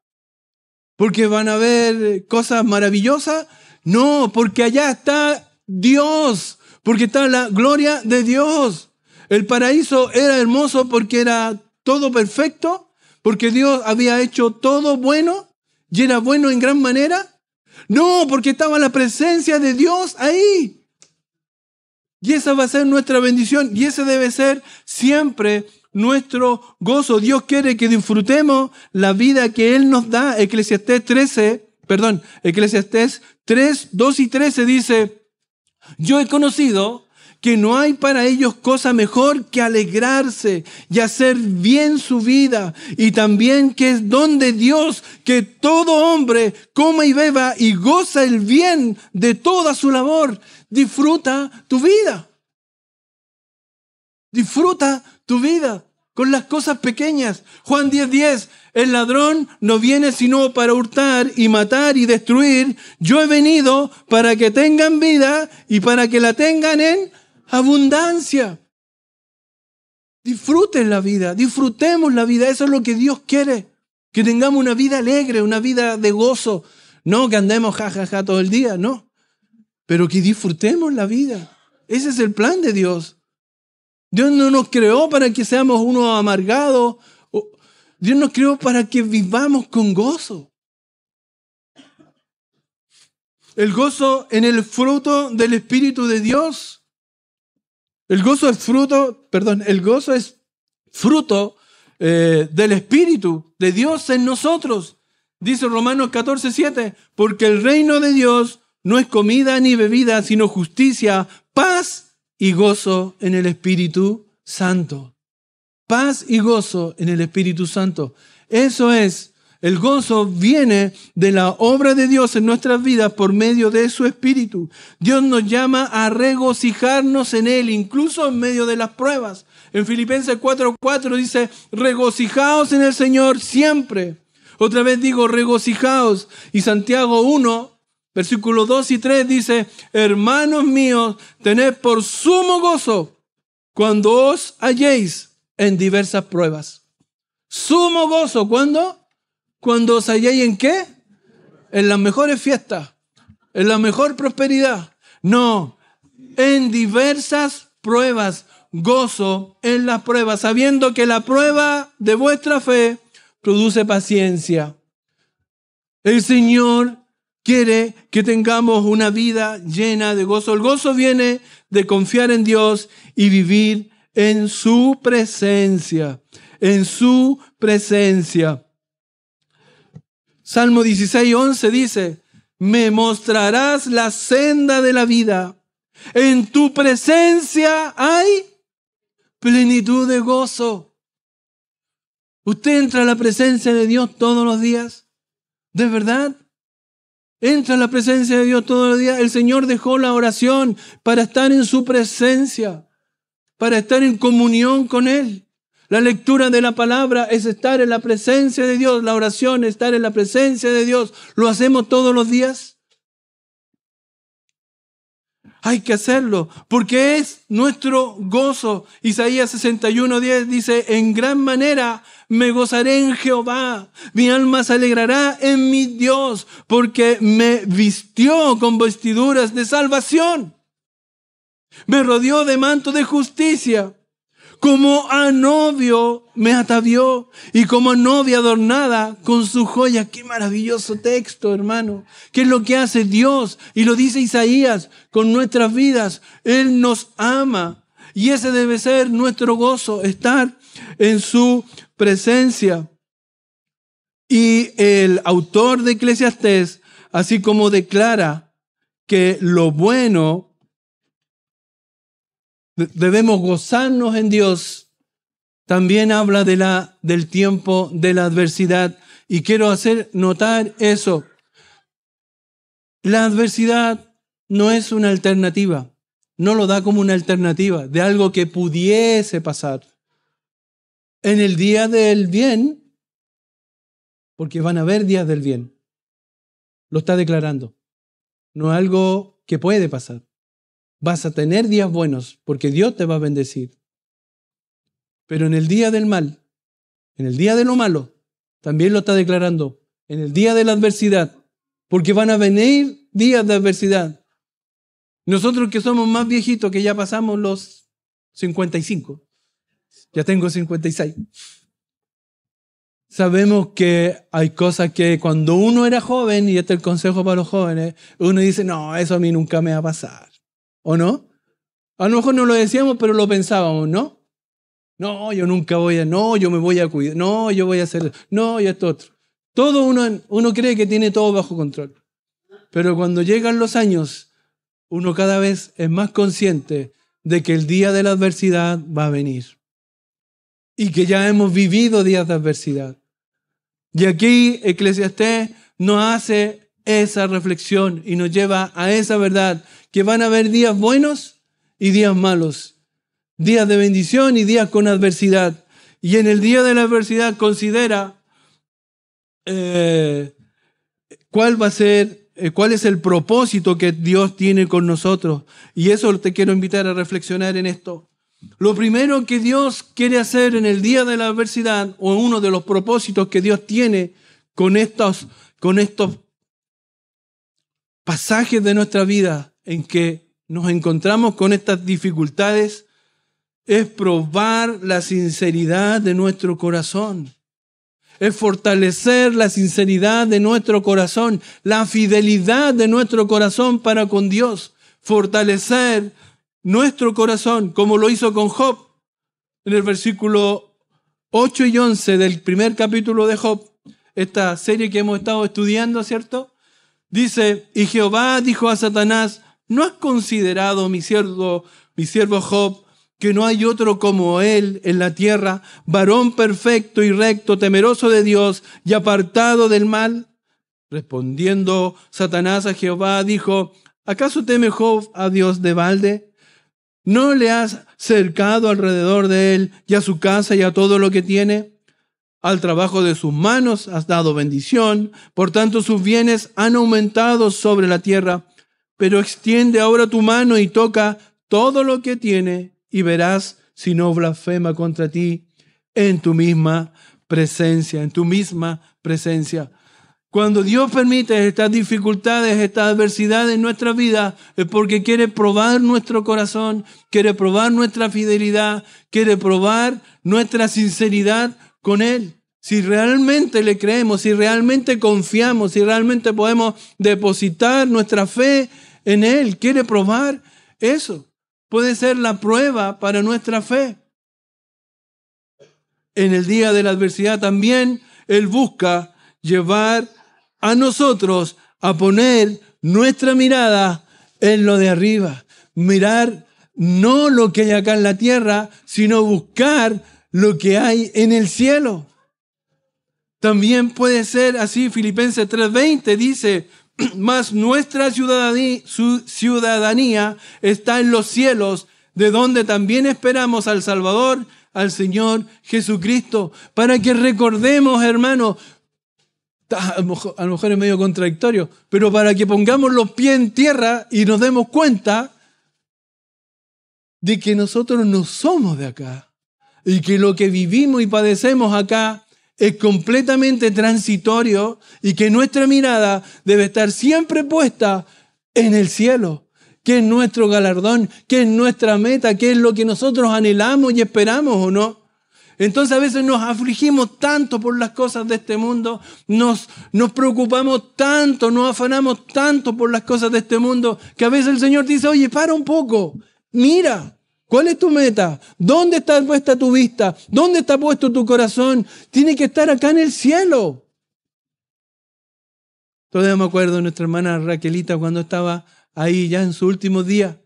¿Porque van a ver cosas maravillosas? No, porque allá está Dios, porque está la gloria de Dios. El paraíso era hermoso porque era todo perfecto. ¿Porque Dios había hecho todo bueno y era bueno en gran manera? No, porque estaba la presencia de Dios ahí. Y esa va a ser nuestra bendición y ese debe ser siempre nuestro gozo. Dios quiere que disfrutemos la vida que Él nos da. Eclesiastés 3, 2 y 13 dice: yo he conocido que no hay para ellos cosa mejor que alegrarse y hacer bien su vida, y también que es don de Dios que todo hombre coma y beba y goza el bien de toda su labor. Disfruta tu vida. Disfruta tu vida con las cosas pequeñas. Juan 10:10, el ladrón no viene sino para hurtar y matar y destruir. Yo he venido para que tengan vida y para que la tengan en abundancia. Disfruten la vida, disfrutemos la vida. Eso es lo que Dios quiere. Que tengamos una vida alegre, una vida de gozo. No que andemos jajaja todo el día, no. Pero que disfrutemos la vida. Ese es el plan de Dios. Dios no nos creó para que seamos unos amargados. Dios nos creó para que vivamos con gozo. El gozo en el fruto del Espíritu de Dios. El gozo es fruto del Espíritu de Dios en nosotros. Dice Romanos 14:7, porque el reino de Dios no es comida ni bebida, sino justicia, paz y gozo en el Espíritu Santo. Paz y gozo en el Espíritu Santo. Eso es. El gozo viene de la obra de Dios en nuestras vidas por medio de su Espíritu. Dios nos llama a regocijarnos en Él, incluso en medio de las pruebas. En Filipenses 4:4 dice, regocijaos en el Señor siempre. Otra vez digo, regocijaos. Y Santiago 1, versículos 2 y 3 dice, hermanos míos, tened por sumo gozo cuando os halléis en diversas pruebas. Sumo gozo, ¿cuándo? Cuando os halléis ¿en qué? En las mejores fiestas, en la mejor prosperidad. No, en diversas pruebas, gozo en las pruebas, sabiendo que la prueba de vuestra fe produce paciencia. El Señor quiere que tengamos una vida llena de gozo. El gozo viene de confiar en Dios y vivir en su presencia, en su presencia. Salmo 16:11 dice, me mostrarás la senda de la vida. En tu presencia hay plenitud de gozo. ¿Usted entra a la presencia de Dios todos los días? ¿De verdad? Entra a la presencia de Dios todos los días. El Señor dejó la oración para estar en su presencia, para estar en comunión con Él. La lectura de la palabra es estar en la presencia de Dios. La oración es estar en la presencia de Dios. ¿Lo hacemos todos los días? Hay que hacerlo porque es nuestro gozo. Isaías 61:10 dice, en gran manera me gozaré en Jehová. Mi alma se alegrará en mi Dios porque me vistió con vestiduras de salvación. Me rodeó de manto de justicia. Como a novio me atavió y como a novia adornada con su joya. Qué maravilloso texto, hermano. ¿Qué es lo que hace Dios? Y lo dice Isaías con nuestras vidas. Él nos ama y ese debe ser nuestro gozo, estar en su presencia. Y el autor de Eclesiastés, así como declara que lo bueno, debemos gozarnos en Dios, también habla del tiempo de la adversidad. Y quiero hacer notar eso. La adversidad no es una alternativa. No lo da como una alternativa de algo que pudiese pasar. En el día del bien, porque van a haber días del bien, lo está declarando. No es algo que puede pasar. Vas a tener días buenos porque Dios te va a bendecir. Pero en el día del mal, en el día de lo malo, también lo está declarando. En el día de la adversidad, porque van a venir días de adversidad. Nosotros que somos más viejitos, que ya pasamos los 55, ya tengo 56. Sabemos que hay cosas que cuando uno era joven, y este es el consejo para los jóvenes, uno dice, no, eso a mí nunca me va a pasar. ¿O no? A lo mejor no lo decíamos, pero lo pensábamos, ¿no? No, yo nunca no, yo me voy a cuidar, no, yo voy a hacer, no, y esto otro. Todo uno cree que tiene todo bajo control. Pero cuando llegan los años, uno cada vez es más consciente de que el día de la adversidad va a venir. Y que ya hemos vivido días de adversidad. Y aquí Eclesiastés nos hace esa reflexión y nos lleva a esa verdad, que van a haber días buenos y días malos, días de bendición y días con adversidad. Y en el día de la adversidad considera cuál es el propósito que Dios tiene con nosotros. Y eso te quiero invitar a reflexionar en esto. Lo primero que Dios quiere hacer en el día de la adversidad, o uno de los propósitos que Dios tiene con estos pasajes de nuestra vida en que nos encontramos con estas dificultades, es probar la sinceridad de nuestro corazón. Es fortalecer la sinceridad de nuestro corazón, la fidelidad de nuestro corazón para con Dios. Fortalecer nuestro corazón, como lo hizo con Job. En el versículo 8 y 11 del primer capítulo de Job, esta serie que hemos estado estudiando, ¿cierto? Dice, y Jehová dijo a Satanás, ¿no has considerado mi siervo Job, que no hay otro como él en la tierra, varón perfecto y recto, temeroso de Dios y apartado del mal? Respondiendo Satanás a Jehová, dijo, ¿acaso teme Job a Dios de balde? ¿No le has cercado alrededor de él y a su casa y a todo lo que tiene? Al trabajo de sus manos has dado bendición, por tanto sus bienes han aumentado sobre la tierra. Pero extiende ahora tu mano y toca todo lo que tiene y verás si no blasfema contra ti en tu misma presencia, Cuando Dios permite estas dificultades, estas adversidades en nuestra vida, es porque quiere probar nuestro corazón, quiere probar nuestra fidelidad, quiere probar nuestra sinceridad con Él. Si realmente le creemos, si realmente confiamos, si realmente podemos depositar nuestra fe en Él, quiere probar eso. Puede ser la prueba para nuestra fe. En el día de la adversidad también Él busca llevar a nosotros a poner nuestra mirada en lo de arriba. Mirar no lo que hay acá en la tierra, sino buscar lo que hay en el cielo. También puede ser así, Filipenses 3:20 dice, mas nuestra ciudadanía está en los cielos, de donde también esperamos al Salvador, al Señor Jesucristo, para que recordemos, hermanos, a lo mejor es medio contradictorio, pero para que pongamos los pies en tierra y nos demos cuenta de que nosotros no somos de acá y que lo que vivimos y padecemos acá es completamente transitorio y que nuestra mirada debe estar siempre puesta en el cielo, que es nuestro galardón, que es nuestra meta, que es lo que nosotros anhelamos y esperamos, ¿o no? Entonces a veces nos afligimos tanto por las cosas de este mundo, nos preocupamos tanto, nos afanamos tanto por las cosas de este mundo, que a veces el Señor dice, oye, para un poco, mira, ¿cuál es tu meta? ¿Dónde está puesta tu vista? ¿Dónde está puesto tu corazón? Tiene que estar acá en el cielo. Todavía me acuerdo de nuestra hermana Raquelita cuando estaba ahí ya en su último día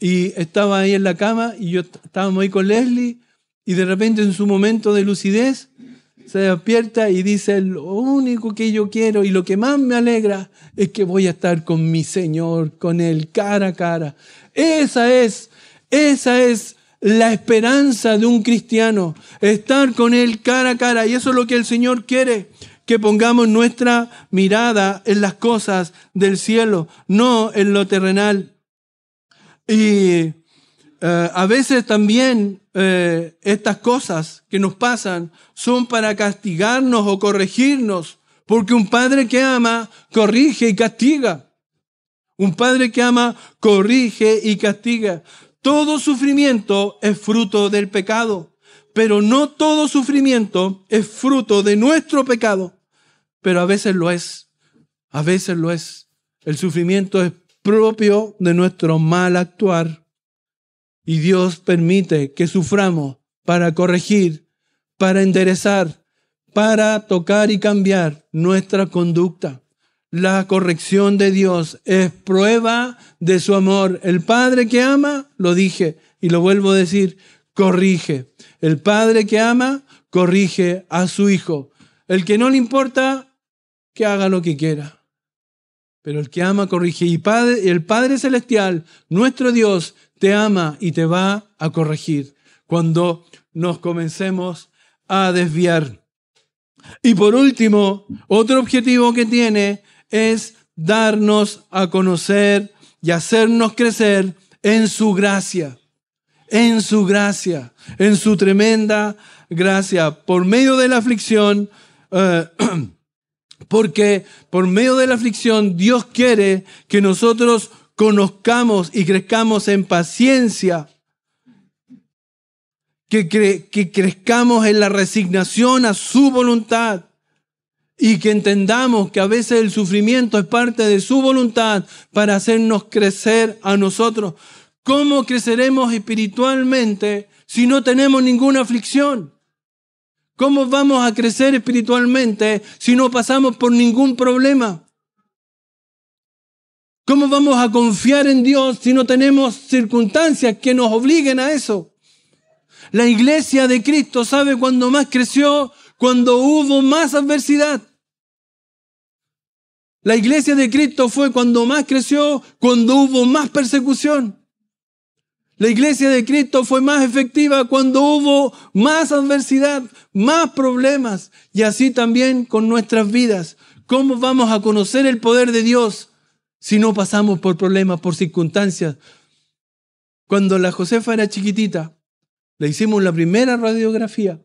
y estaba ahí en la cama y estábamos ahí con Leslie y de repente en su momento de lucidez se despierta y dice, lo único que yo quiero y lo que más me alegra es que voy a estar con mi Señor, con Él cara a cara. Esa es la esperanza de un cristiano, estar con Él cara a cara. Y eso es lo que el Señor quiere, que pongamos nuestra mirada en las cosas del cielo, no en lo terrenal. Y a veces también estas cosas que nos pasan son para castigarnos o corregirnos, porque un padre que ama, corrige y castiga. Un padre que ama, corrige y castiga. Todo sufrimiento es fruto del pecado, pero no todo sufrimiento es fruto de nuestro pecado. Pero a veces lo es. A veces lo es. El sufrimiento es propio de nuestro mal actuar. Y Dios permite que suframos para corregir, para enderezar, para tocar y cambiar nuestra conducta. La corrección de Dios es prueba de su amor. El Padre que ama, lo dije y lo vuelvo a decir, corrige. El Padre que ama, corrige a su Hijo. El que no le importa, que haga lo que quiera. Pero el que ama, corrige. Y el Padre Celestial, nuestro Dios, te ama y te va a corregir cuando nos comencemos a desviar. Y por último, otro objetivo que tiene es darnos a conocer y hacernos crecer en su gracia, en su tremenda gracia, por medio de la aflicción, porque por medio de la aflicción Dios quiere que nosotros conozcamos y crezcamos en paciencia, que crezcamos en la resignación a su voluntad y que entendamos que a veces el sufrimiento es parte de su voluntad para hacernos crecer a nosotros. ¿Cómo creceremos espiritualmente si no tenemos ninguna aflicción? ¿Cómo vamos a crecer espiritualmente si no pasamos por ningún problema? ¿Cómo vamos a confiar en Dios si no tenemos circunstancias que nos obliguen a eso? La iglesia de Cristo sabe cuándo más creció, cuando hubo más adversidad. La iglesia de Cristo fue cuando más creció, cuando hubo más persecución. La iglesia de Cristo fue más efectiva cuando hubo más adversidad, más problemas. Y así también con nuestras vidas. ¿Cómo vamos a conocer el poder de Dios si no pasamos por problemas, por circunstancias? Cuando la Josefa era chiquitita, le hicimos la primera radiografía.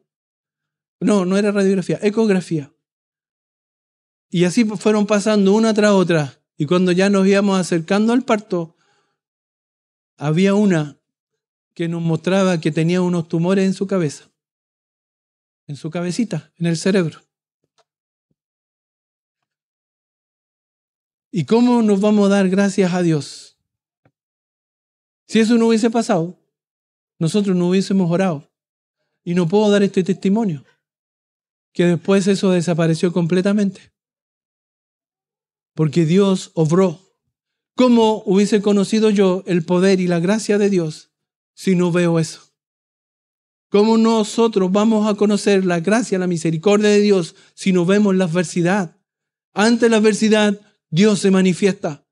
No era radiografía, ecografía. Y así fueron pasando una tras otra. Y cuando ya nos íbamos acercando al parto, había una que nos mostraba que tenía unos tumores en su cabeza, en su cabecita, en el cerebro. ¿Y cómo nos vamos a dar gracias a Dios? Si eso no hubiese pasado, nosotros no hubiésemos orado. Y no puedo dar este testimonio, que después eso desapareció completamente. Porque Dios obró. ¿Cómo hubiese conocido yo el poder y la gracia de Dios si no veo eso? ¿Cómo nosotros vamos a conocer la gracia, la misericordia de Dios si no vemos la adversidad? Ante la adversidad, Dios se manifiesta.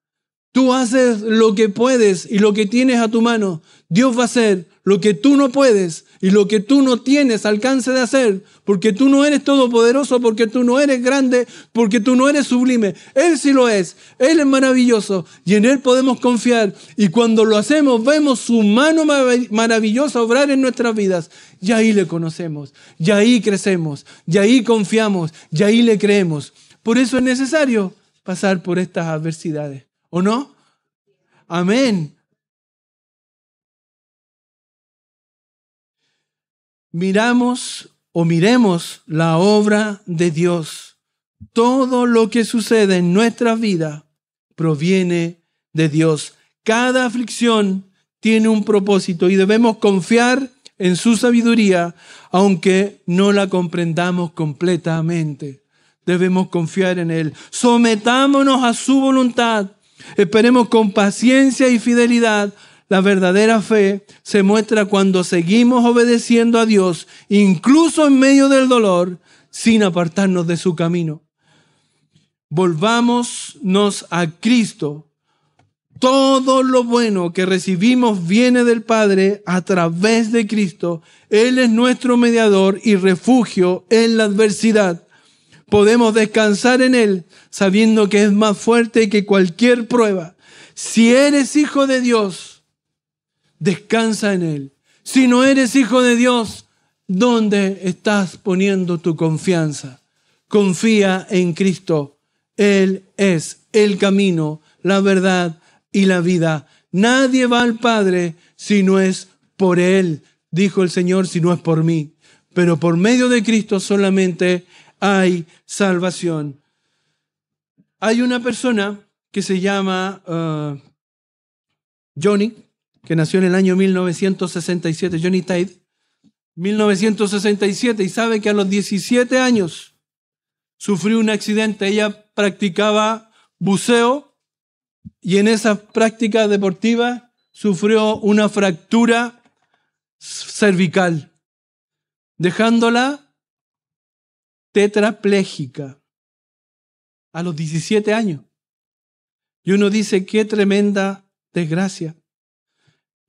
Tú haces lo que puedes y lo que tienes a tu mano. Dios va a hacer lo que tú no puedes y lo que tú no tienes alcance de hacer, porque tú no eres todopoderoso, porque tú no eres grande, porque tú no eres sublime. Él sí lo es. Él es maravilloso y en Él podemos confiar. Y cuando lo hacemos, vemos su mano maravillosa obrar en nuestras vidas. Y ahí le conocemos, y ahí crecemos, y ahí confiamos, y ahí le creemos. Por eso es necesario pasar por estas adversidades. ¿O no? Amén. Miremos la obra de Dios. Todo lo que sucede en nuestra vida proviene de Dios. Cada aflicción tiene un propósito y debemos confiar en su sabiduría, aunque no la comprendamos completamente. Debemos confiar en Él. Sometámonos a su voluntad. Esperemos con paciencia y fidelidad. La verdadera fe se muestra cuando seguimos obedeciendo a Dios, incluso en medio del dolor, sin apartarnos de su camino. Volvámonos a Cristo. Todo lo bueno que recibimos viene del Padre a través de Cristo. Él es nuestro mediador y refugio en la adversidad. Podemos descansar en Él sabiendo que es más fuerte que cualquier prueba. Si eres hijo de Dios, descansa en Él. Si no eres hijo de Dios, ¿dónde estás poniendo tu confianza? Confía en Cristo. Él es el camino, la verdad y la vida. Nadie va al Padre si no es por Él, dijo el Señor, si no es por mí. Pero por medio de Cristo solamente hay salvación. Hay una persona que se llama Johnny, que nació en el año 1967, Johnny Tide, 1967, y sabe que a los 17 años sufrió un accidente. Ella practicaba buceo y en esa práctica deportiva sufrió una fractura cervical, dejándola tetrapléjica a los 17 años. Y uno dice, qué tremenda desgracia.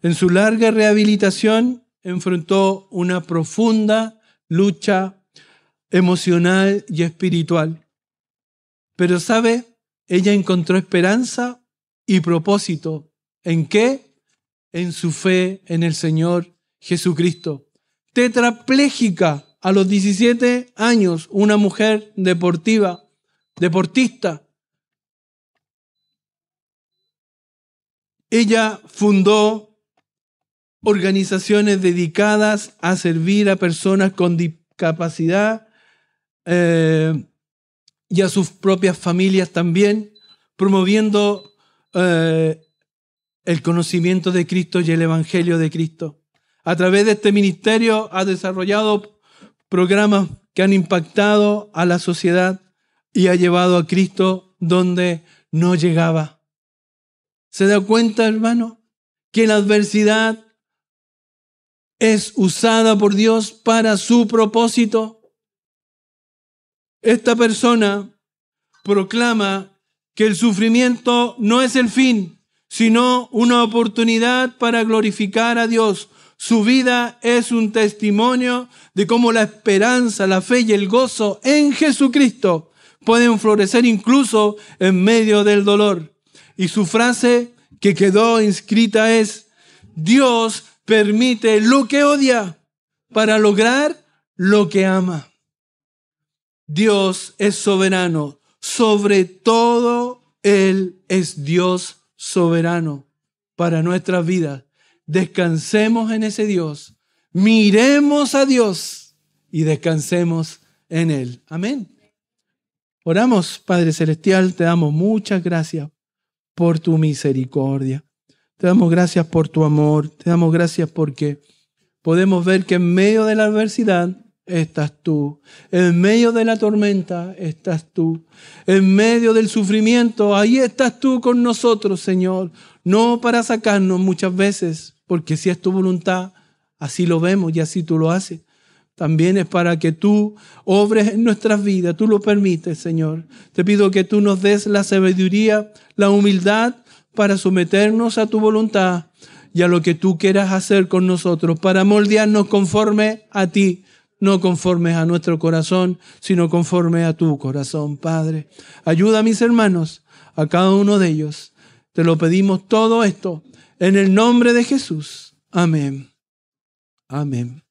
En su larga rehabilitación enfrentó una profunda lucha emocional y espiritual. Pero ¿sabe? Ella encontró esperanza y propósito. ¿En qué? En su fe en el Señor Jesucristo. Tetrapléjica a los 17 años, una mujer deportista. Ella fundó organizaciones dedicadas a servir a personas con discapacidad y a sus propias familias también, promoviendo el conocimiento de Cristo y el Evangelio de Cristo. A través de este ministerio ha desarrollado programas que han impactado a la sociedad y ha llevado a Cristo donde no llegaba. ¿Se da cuenta, hermano, que la adversidad es usada por Dios para su propósito? Esta persona proclama que el sufrimiento no es el fin, sino una oportunidad para glorificar a Dios. Su vida es un testimonio de cómo la esperanza, la fe y el gozo en Jesucristo pueden florecer incluso en medio del dolor. Y su frase que quedó inscrita es: Dios permite lo que odia para lograr lo que ama. Dios es soberano. Sobre todo, Él es Dios soberano para nuestras vidas. Descansemos en ese Dios. Miremos a Dios y descansemos en Él. Amén. Oramos, Padre Celestial, te damos muchas gracias por tu misericordia. Te damos gracias por tu amor. Te damos gracias porque podemos ver que en medio de la adversidad estás tú. En medio de la tormenta estás tú. En medio del sufrimiento, ahí estás tú con nosotros, Señor. No para sacarnos muchas veces, porque si es tu voluntad, así lo vemos y así tú lo haces. también es para que tú obres en nuestras vidas. Tú lo permites, Señor. Te pido que tú nos des la sabiduría, la humildad para someternos a tu voluntad y a lo que tú quieras hacer con nosotros, para moldearnos conforme a ti, no conforme a nuestro corazón, sino conforme a tu corazón, Padre. Ayuda a mis hermanos, a cada uno de ellos. Te lo pedimos todo esto en el nombre de Jesús. Amén. Amén.